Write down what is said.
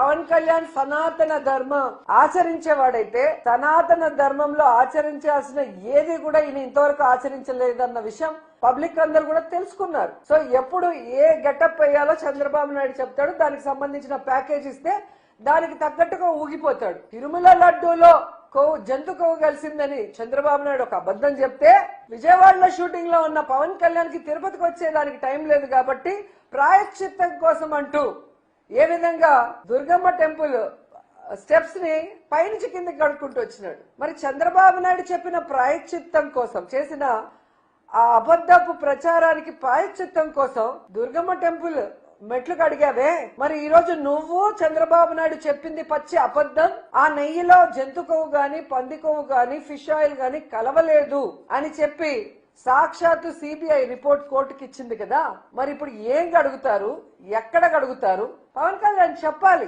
పవన్ కళ్యాణ్ సనాతన ధర్మం ఆచరించేవాడైతే సనాతన ధర్మంలో ఆచరించాల్సిన ఏది కూడా ఈయన ఇంతవరకు ఆచరించలేదన్న విషయం పబ్లిక్ అందరు కూడా తెలుసుకున్నారు. సో ఎప్పుడు ఏ గెటప్ వేయాలో చంద్రబాబు నాయుడు చెప్తాడు, దానికి సంబంధించిన ప్యాకేజ్ ఇస్తే దానికి తగ్గట్టుగా ఊగిపోతాడు. తిరుమల లడ్డూలో జంతు కొవ్వు కలిసిందని చంద్రబాబు నాయుడు ఒక అబద్ధం చెప్తే, విజయవాడలో షూటింగ్ లో ఉన్న పవన్ కళ్యాణ్ కి తిరుపతికి వచ్చేదానికి టైం లేదు కాబట్టి ప్రాయశ్చిత్తం కోసం అంటూ ఏ విధంగా దుర్గమ్మ టెంపుల్ స్టెప్స్ ని పైనుంచి కిందకి కడుక్కుంటూ వచ్చినాడు. మరి చంద్రబాబు నాయుడు చెప్పిన ప్రాయశ్చిత్తం కోసం చేసిన ఆ అబద్ధపు ప్రచారానికి ప్రాయశ్చిత్తం కోసం దుర్గమ్మ టెంపుల్ మెట్లు కడిగావే, మరి ఈ రోజు నువ్వు చంద్రబాబు నాయుడు చెప్పింది పచ్చి అబద్ధం, ఆ నెయ్యిలో జంతు కొవ్వు గాని పంది కొవ్వు గాని ఫిష్ ఆయిల్ గాని కలవలేదు అని చెప్పి సాక్షాత్తు సిబిఐ రిపోర్ట్ కోర్టుకి ఇచ్చింది కదా. మరి ఇప్పుడు ఏం గడుగుతారు, ఎక్కడ గడుగుతారు? పవన్ కళ్యాణ్ చెప్పాలి.